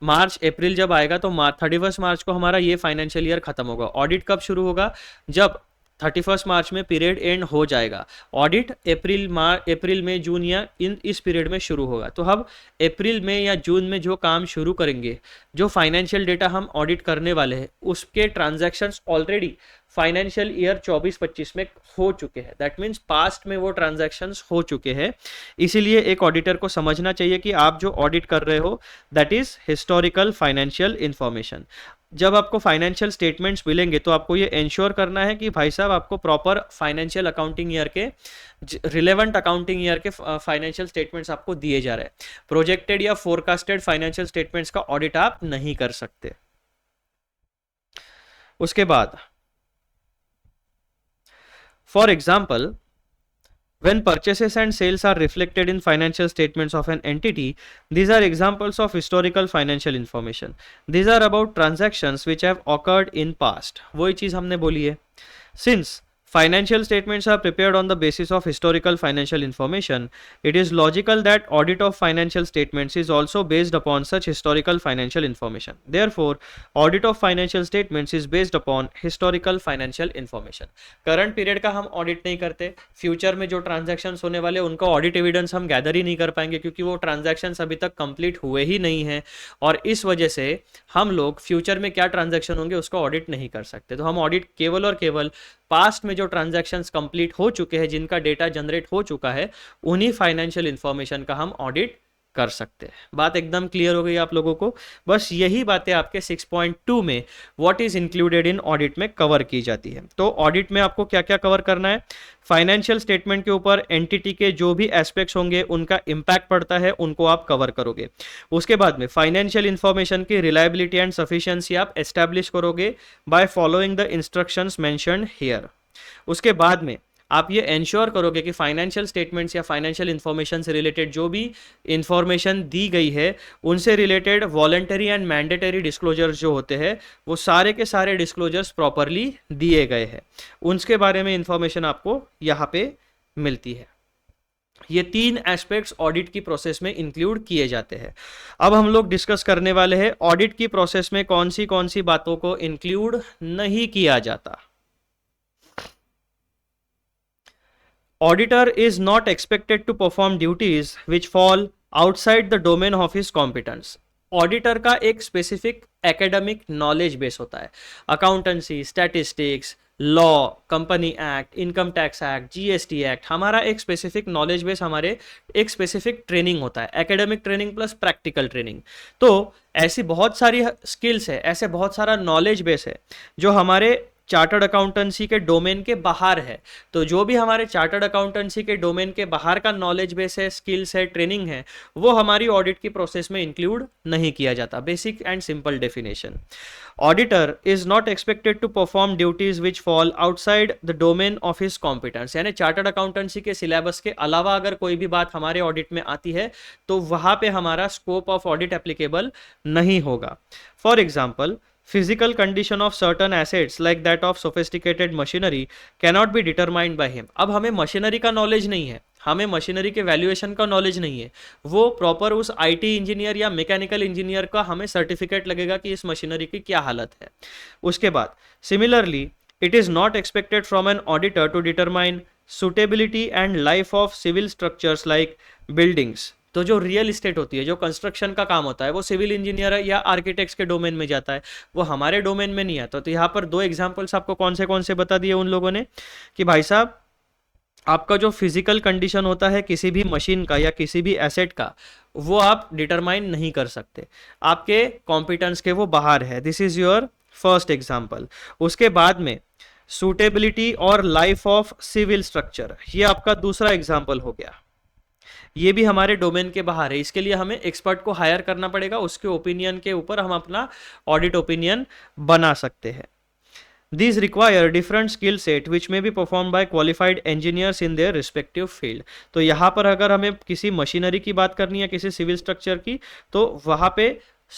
[SPEAKER 1] मार्च अप्रैल जब आएगा तो 31 मार्च को हमारा ये फाइनेंशियल ईयर खत्म होगा। ऑडिट कब शुरू होगा, जब 31 मार्च में पीरियड एंड हो जाएगा। ऑडिट अप्रैल में जून या इस पीरियड में शुरू होगा। तो हम अप्रैल में या जून में जो काम शुरू करेंगे, जो फाइनेंशियल डेटा हम ऑडिट करने वाले हैं, उसके ट्रांजैक्शंस ऑलरेडी फाइनेंशियल ईयर 24-25 में हो चुके हैं। दैट मीन्स पास्ट में वो ट्रांजैक्शंस हो चुके हैं। इसीलिए एक ऑडिटर को समझना चाहिए कि आप जो ऑडिट कर रहे हो that is historical financial information. जब आपको फाइनेंशियल स्टेटमेंट्स मिलेंगे तो आपको ये इंश्योर करना है कि भाई साहब आपको प्रॉपर फाइनेंशियल अकाउंटिंग ईयर के रिलेवेंट अकाउंटिंग ईयर के फाइनेंशियल स्टेटमेंट्स आपको दिए जा रहे हैं। प्रोजेक्टेड या फोरकास्टेड फाइनेंशियल स्टेटमेंट्स का ऑडिट आप नहीं कर सकते। उसके बाद for example When purchases and sales are reflected in financial statements of an entity, these are examples of historical financial information. These are about transactions which have occurred in past. वही चीज हमने बोली है. Since financial statements are prepared on the basis of historical financial information, it is logical that audit of financial statements is also based upon such historical financial information. Therefore, audit of financial statements is based upon historical financial information. Current period का हम audit नहीं करते, future में जो transactions होने वाले उनका audit evidence हम गैदर ही नहीं कर पाएंगे क्योंकि वो ट्रांजैक्शंस अभी तक कंप्लीट हुए ही नहीं हैं, और इस वजह से हम लोग फ्यूचर में क्या ट्रांजैक्शन होंगे उसका ऑडिट नहीं कर सकते. तो हम ऑडिट केवल और केवल पास्ट में जो ट्रांजैक्शंस कंप्लीट हो चुके हैं, जिनका डेटा जनरेट हो चुका है, उन्हीं फाइनेंशियल इंफॉर्मेशन का हम ऑडिट कर सकते हैं. बात एकदम क्लियर हो गई आप लोगों को. बस यही बातें आपके 6.2 में what is included in audit में कवर की जाती है. तो ऑडिट में आपको क्या क्या कवर करना है? फाइनेंशियल स्टेटमेंट के ऊपर एंटिटी के जो भी एस्पेक्ट्स होंगे उनका इंपैक्ट पड़ता है, उनको आप कवर करोगे. उसके बाद में फाइनेंशियल इंफॉर्मेशन की रिलायबिलिटी एंड सफिशिएंसी आप एस्टैब्लिश करोगे by following the instructions mentioned here. उसके बाद में आप ये इंश्योर करोगे कि फाइनेंशियल स्टेटमेंट्स या फाइनेंशियल इंफॉर्मेशन से रिलेटेड जो भी इंफॉर्मेशन दी गई है उनसे related voluntary and mandatory disclosures जो होते हैं वो सारे के सारे डिस्क्लोजर्स प्रॉपरली दिए गए हैं, उनके बारे में इंफॉर्मेशन आपको यहाँ पे मिलती है. ये 3 एस्पेक्ट्स ऑडिट की प्रोसेस में इंक्लूड किए जाते हैं. अब हम लोग डिस्कस करने वाले हैं ऑडिट की प्रोसेस में कौन सी बातों को इंक्लूड नहीं किया जाता. Auditor is not expected to perform duties which fall outside the domain of his competence. Auditor का एक स्पेसिफिक एकेडमिक नॉलेज बेस होता है. Accountancy, statistics, law, company act, income tax act, GST act, हमारा एक specific knowledge base, हमारे एक specific training होता है, academic training plus practical training. तो ऐसी बहुत सारी स्किल्स है, ऐसे बहुत सारा नॉलेज बेस है जो हमारे चार्टर्ड अकाउंटेंसी के डोमेन के बाहर है. तो जो भी हमारे चार्टर्ड अकाउंटेंसी के डोमेन के बाहर का नॉलेज बेस है, स्किल्स है, ट्रेनिंग है, वो हमारी ऑडिट की प्रोसेस में इंक्लूड नहीं किया जाता. Basic and simple definition. Auditor is not expected to perform duties which fall outside the domain of his competence. यानी चार्टर्ड अकाउंटेंसी के सिलेबस के अलावा अगर कोई भी बात हमारे ऑडिट में आती है तो वहां पे हमारा स्कोप ऑफ ऑडिट एप्लीकेबल नहीं होगा. For example, physical condition of certain assets like that of sophisticated machinery cannot be determined by him. अब हमें मशीनरी का नॉलेज नहीं है, हमें मशीनरी के वैल्यूएशन का नॉलेज नहीं है, वो प्रॉपर उस आईटी इंजीनियर या मैकेनिकल इंजीनियर का हमें सर्टिफिकेट लगेगा कि इस मशीनरी की क्या हालत है. उसके बाद similarly it is not expected from an auditor to determine suitability and life of civil structures like buildings. तो जो रियल इस्टेट होती है, जो कंस्ट्रक्शन का काम होता है, वो सिविल इंजीनियर या आर्किटेक्ट्स के डोमेन में जाता है, वो हमारे डोमेन में नहीं आता. तो यहाँ पर 2 एग्जांपल्स आपको कौन से बता दिए उन लोगों ने कि भाई साहब आपका जो फिजिकल कंडीशन होता है किसी भी मशीन का या किसी भी एसेट का, वो आप डिटरमाइन नहीं कर सकते, आपके कॉम्पिटेंस के वो बाहर है. This is your first example. उसके बाद में सूटेबिलिटी और लाइफ ऑफ सिविल स्ट्रक्चर, ये आपका दूसरा एग्जाम्पल हो गया. ये भी हमारे डोमेन के बाहर है, इसके लिए हमें एक्सपर्ट को हायर करना पड़ेगा, उसके ओपिनियन के ऊपर हम अपना ऑडिट ओपिनियन बना सकते हैं. These require different skill set which may be performed by qualified engineers in their respective field. तो यहाँ पर अगर हमें किसी मशीनरी की बात करनी है, किसी सिविल स्ट्रक्चर की, तो वहाँ पे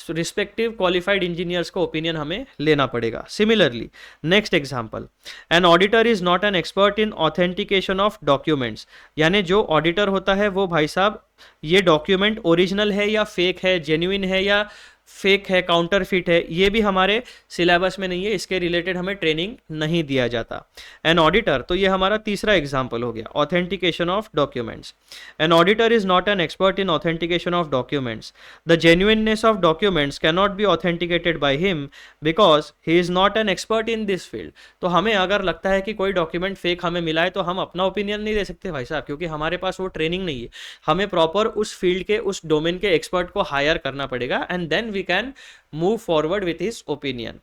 [SPEAKER 1] रिस्पेक्टिव क्वालिफाइड इंजीनियर्स को ओपिनियन हमें लेना पड़ेगा. Similarly next example, an auditor is not an expert in authentication of documents. यानी जो ऑडिटर होता है वो भाई साहब ये डॉक्यूमेंट ओरिजिनल है या फेक है, जेन्युइन है या फेक है, काउंटरफिट है, ये भी हमारे सिलेबस में नहीं है, इसके रिलेटेड हमें ट्रेनिंग नहीं दिया जाता. एन ऑडिटर, तो ये हमारा तीसरा एग्जांपल हो गया, authentication of documents. An auditor is not an expert in authentication of documents. The genuineness of documents can not be authenticated by him because he is not an expert in this field. तो हमें अगर लगता है कि कोई document fake हमें मिला है तो हम अपना ओपिनियन नहीं दे सकते भाई साहब, क्योंकि हमारे पास वो ट्रेनिंग नहीं है. हमें प्रॉपर उस फील्ड के, उस डोमेन के एक्सपर्ट को हायर करना पड़ेगा and then we can move forward with his opinion.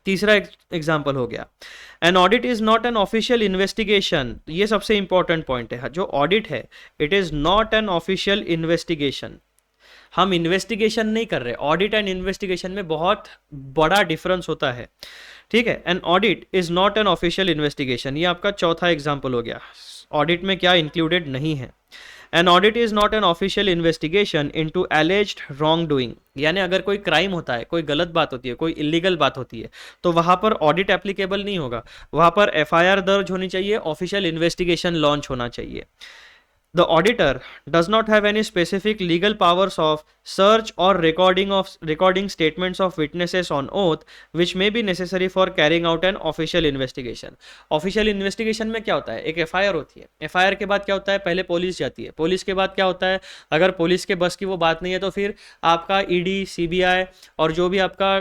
[SPEAKER 1] तीसरा एग्जाम्पल हो गया, an audit is not an official investigation. ये सबसे इंपॉर्टेंट पॉइंट है, जो ऑडिट है it is not an official investigation. हम इन्वेस्टिगेशन नहीं कर रहे. ऑडिट एंड इन्वेस्टिगेशन में बहुत बड़ा डिफरेंस होता है. ठीक है। N audit is not an official investigation, ये आपका चौथा एग्जाम्पल हो गया। ऑडिट में क्या इंक्लूडेड नहीं है? N audit is not an official investigation into एलिज्ड wrong doing, यानी अगर कोई क्राइम होता है, कोई गलत बात होती है, कोई इलीगल बात होती है, तो वहां पर ऑडिट एप्लीकेबल नहीं होगा, वहां पर एफआईआर दर्ज होनी चाहिए, ऑफिशियल इन्वेस्टिगेशन लॉन्च होना चाहिए। The auditor does not have any specific legal powers of search or recording statements of witnesses on oath, which may be necessary for carrying out an official investigation. Official investigation में क्या होता है? एक FIR होती है, FIR के बाद क्या होता है? पहले पुलिस जाती है, पुलिस के बाद क्या होता है? अगर पुलिस के बस की वो बात नहीं है तो फिर आपका ईडी, सीबीआई और जो भी आपका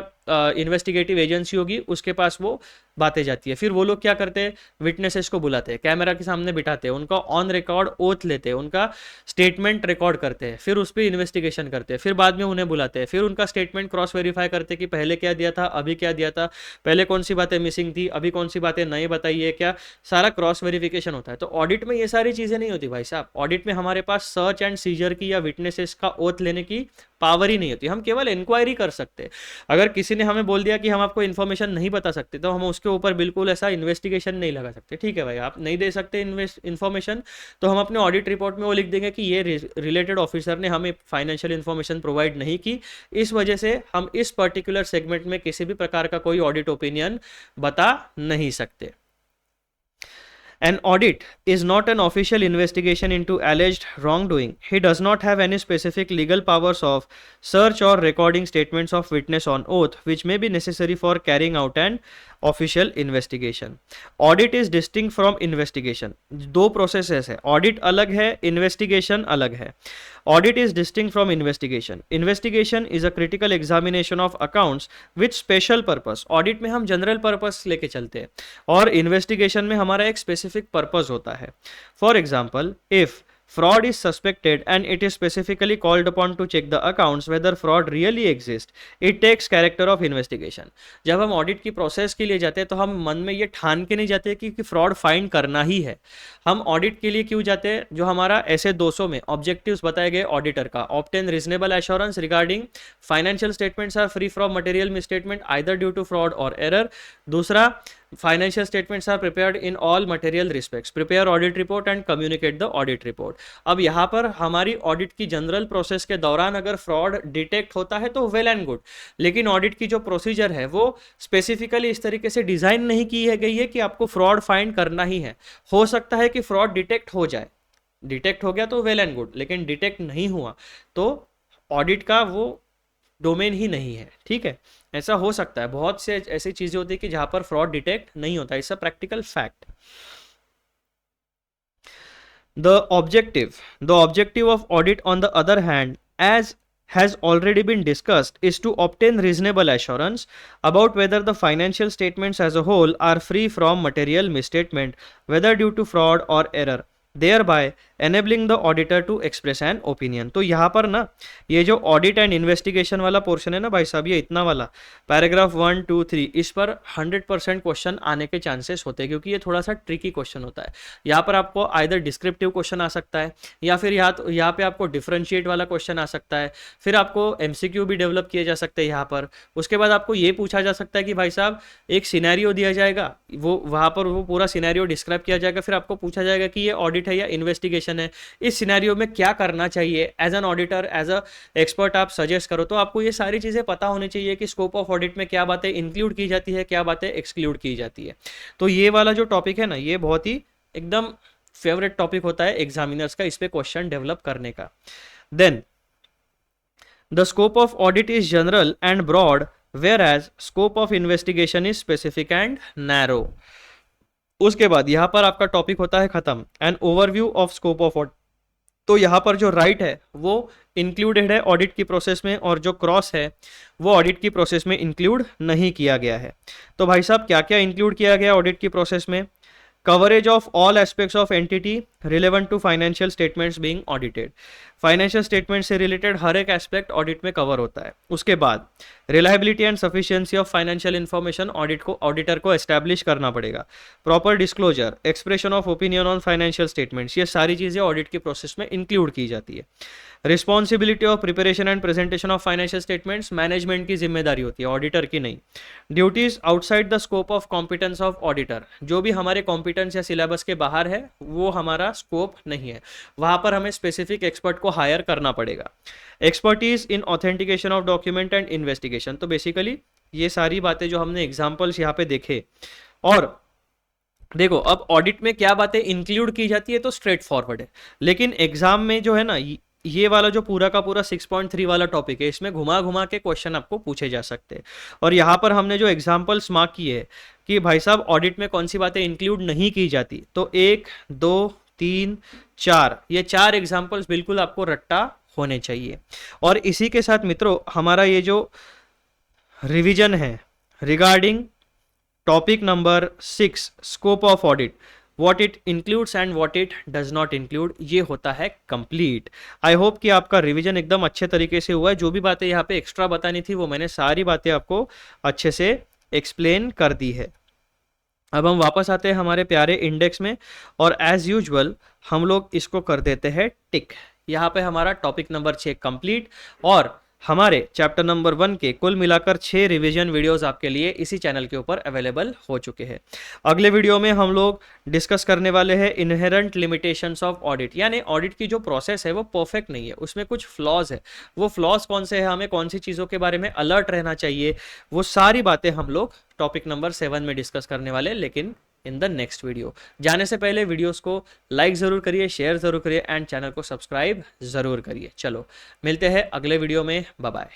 [SPEAKER 1] इन्वेस्टिगेटिव एजेंसी होगी उसके पास वो बातें जाती है। फिर वो लोग क्या करते हैं? विटनेसेस को बुलाते हैं, कैमरा के सामने बिठाते हैं, उनका ऑन रिकॉर्ड ओथ लेते हैं, उनका स्टेटमेंट रिकॉर्ड करते हैं, फिर उस पर इन्वेस्टिगेशन करते हैं, फिर बाद में उन्हें बुलाते हैं, फिर उनका स्टेटमेंट क्रॉस वेरीफाई करते हैं कि पहले क्या दिया था, अभी क्या दिया था, पहले कौन सी बातें मिसिंग थी, अभी कौन सी बातें नहीं बताई है क्या, सारा क्रॉस वेरिफिकेशन होता है। तो ऑडिट में ये सारी चीज़ें नहीं होती भाई साहब। ऑडिट में हमारे पास सर्च एंड सीजर की या विटनेसेस का ओथ लेने की पावर ही नहीं होती। हम केवल इंक्वायरी कर सकते हैं। अगर किसी ने हमें बोल दिया कि हम आपको इन्फॉर्मेशन नहीं बता सकते तो हम उसके ऊपर बिल्कुल ऐसा इन्वेस्टिगेशन नहीं लगा सकते। ठीक है भाई, आप नहीं दे सकते इन्फॉर्मेशन तो हम अपने ऑडिट रिपोर्ट में वो लिख देंगे कि ये रिलेटेड ऑफिसर ने हमें फाइनेंशियल इन्फॉर्मेशन प्रोवाइड नहीं की, इस वजह से हम इस पर्टिकुलर सेगमेंट में किसी भी प्रकार का कोई ऑडिट ओपिनियन बता नहीं सकते। An audit is not an official investigation into alleged wrongdoing. He does not have any specific legal powers of search or recording statements of witness on oath, which may be necessary for carrying out an official investigation. Audit is distinct from investigation. दो processes है, audit अलग है, investigation अलग है। Audit is distinct from investigation. Investigation is a critical examination of accounts with special purpose. Audit में हम general purpose लेके चलते हैं और investigation में हमारा एक specific purpose होता है। For example, if fraud is suspected and it is specifically called upon to check the accounts whether fraud really exists, it takes character of investigation. जब हम ऑडिट की प्रोसेस के लिए जाते हैं तो हम मन में ये ठान के नहीं जाते कि फ्रॉड फाइंड करना ही है। हम ऑडिट के लिए क्यों जाते हैं? जो हमारा ऐसे 200 में ऑब्जेक्टिव्स बताए गए ऑडिटर का, obtain reasonable assurance regarding financial statements are free from material misstatement either due to fraud और एरर। दूसरा, financial statements are prepared in all material respects, prepare audit report and communicate the audit report. अब यहाँ पर हमारी audit की general process के दौरान अगर फ्रॉड डिटेक्ट होता है तो वेल एंड गुड, लेकिन ऑडिट की जो प्रोसीजर है वो स्पेसिफिकली इस तरीके से डिजाइन नहीं की है गई है कि आपको फ्रॉड फाइंड करना ही है। हो सकता है कि फ्रॉड डिटेक्ट हो जाए, डिटेक्ट हो गया तो वेल एंड गुड, लेकिन डिटेक्ट नहीं हुआ तो ऑडिट का वो डोमेन ही नहीं है। ठीक है, ऐसा हो सकता है, बहुत से ऐसी चीजें होती है कि जहां पर फ्रॉड डिटेक्ट नहीं होता। It's a practical fact. The objective of audit on the other hand, as has already been discussed, is to obtain reasonable assurance about whether the financial statements as a whole are free from material misstatement, whether due to fraud or error, thereby enabling the auditor to express an opinion. तो यहाँ पर ना ये जो audit and investigation वाला portion है ना भाई साहब, ये इतना वाला पैराग्राफ 1, 2, 3, इस पर 100% क्वेश्चन आने के चांसेस होते हैं क्योंकि ये थोड़ा सा ट्रिकी क्वेश्चन होता है। यहाँ पर आपको आइदर डिस्क्रिप्टिव क्वेश्चन आ सकता है या फिर यहाँ पे आपको डिफरेंशिएट वाला क्वेश्चन आ सकता है, फिर आपको एमसीक्यू भी डेवलप किए जा सकते हैं यहाँ पर। उसके बाद आपको ये पूछा जा सकता है कि भाई साहब एक सिनेरियो दिया जाएगा, वो वहाँ पर वो पूरा सिनेरियो डिस्क्राइब किया जाएगा, फिर आपको पूछा जाएगा कि ये ऑडिट है या इन्वेस्टिगेशन है, इस सिनेरियो में क्या करना चाहिए, as an auditor, as a expert आप सजेस्ट करो। तो आपको ये सारी चीजें पता होनी चाहिए कि स्कोप ऑफ ऑडिट में क्या बातें इंक्लूड की जाती है, क्या बातें एक्सक्लूड की जाती है। तो ये वाला जो टॉपिक है ना, ये बहुत ही एकदम फेवरेट टॉपिक होता है एग्जामिनर्स का, इस पे क्वेश्चन डेवलप करने का। Then the scope of audit is general and broad, whereas scope of investigation is specific and narrow. उसके बाद यहाँ पर आपका टॉपिक होता है खत्म, an overview of scope of audit. तो यहाँ पर जो राइट है वो इंक्लूडेड है ऑडिट की प्रोसेस में और जो क्रॉस है वो ऑडिट की प्रोसेस में इंक्लूड नहीं किया गया है। तो भाई साहब क्या क्या इंक्लूड किया गया ऑडिट की प्रोसेस में? Coverage of all aspects of entity relevant to financial statements being audited. Financial statement से रिलेटेड हर एक एस्पेक्ट ऑडिट में कवर होता है। उसके बाद reliability and sufficiency of financial information auditor को एस्टैब्लिश करना पड़ेगा। Proper disclosure, expression of opinion on financial statements, ये सारी चीज़ें ऑडिट की प्रोसेस में इंक्लूड की जाती है। Responsibility of preparation and presentation of financial statements management की जिम्मेदारी होती है, ऑडिटर की नहीं। Duties outside the scope of competence of auditor, जो भी हमारे कॉम्पिटेंस या सिलेबस के बाहर है वो हमारा स्कोप नहीं है, वहां पर हमें स्पेसिफिक एक्सपर्ट को हायर करना पड़ेगा। Expertise in authentication of document and investigation, तो बेसिकली ये सारी बातें जो हमने एग्जाम्पल्स यहाँ पे देखे। और देखो अब ऑडिट में क्या बातें इंक्लूड की जाती है तो स्ट्रेट फॉरवर्ड है, लेकिन एग्जाम में जो है ना ये वाला जो पूरा का पूरा 6.3 वाला टॉपिक है, इसमें घुमा घुमा के क्वेश्चन आपको पूछे जा सकते हैं। और यहाँ पर हमने जो एग्जाम्पल्स मार्क किए हैं कि भाई साहब ऑडिट में कौन सी बातें इंक्लूड नहीं की जाती, तो 1, 2, 3, 4, ये 4 एग्जाम्पल्स बिल्कुल आपको रट्टा होने चाहिए। और इसी के साथ मित्रों हमारा ये जो रिवीजन है regarding topic number 6 scope of audit, what it includes and what it does not include, ये होता है कंप्लीट। आई होप कि आपका रिवीजन एकदम अच्छे तरीके से हुआ है। जो भी बातें यहाँ पे एक्स्ट्रा बतानी थी वो मैंने सारी बातें आपको अच्छे से एक्सप्लेन कर दी है। अब हम वापस आते हैं हमारे प्यारे इंडेक्स में और एज यूजुअल हम लोग इसको कर देते हैं टिक। यहाँ पे हमारा टॉपिक नंबर 6 कंप्लीट और हमारे चैप्टर नंबर 1 के कुल मिलाकर 6 रिवीजन वीडियोस आपके लिए इसी चैनल के ऊपर अवेलेबल हो चुके हैं। अगले वीडियो में हम लोग डिस्कस करने वाले हैं इनहेरेंट लिमिटेशंस ऑफ ऑडिट, यानी ऑडिट की जो प्रोसेस है वो परफेक्ट नहीं है, उसमें कुछ फ्लॉज है। वो फ्लॉज कौन से हैं, हमें कौन सी चीज़ों के बारे में अलर्ट रहना चाहिए, वो सारी बातें हम लोग टॉपिक नंबर 7 में डिस्कस करने वाले हैं, लेकिन इन द नेक्स्ट वीडियो। जाने से पहले वीडियोस को लाइक ज़रूर करिए, शेयर ज़रूर करिए एंड चैनल को सब्सक्राइब ज़रूर करिए। चलो मिलते हैं अगले वीडियो में, बाय बाय।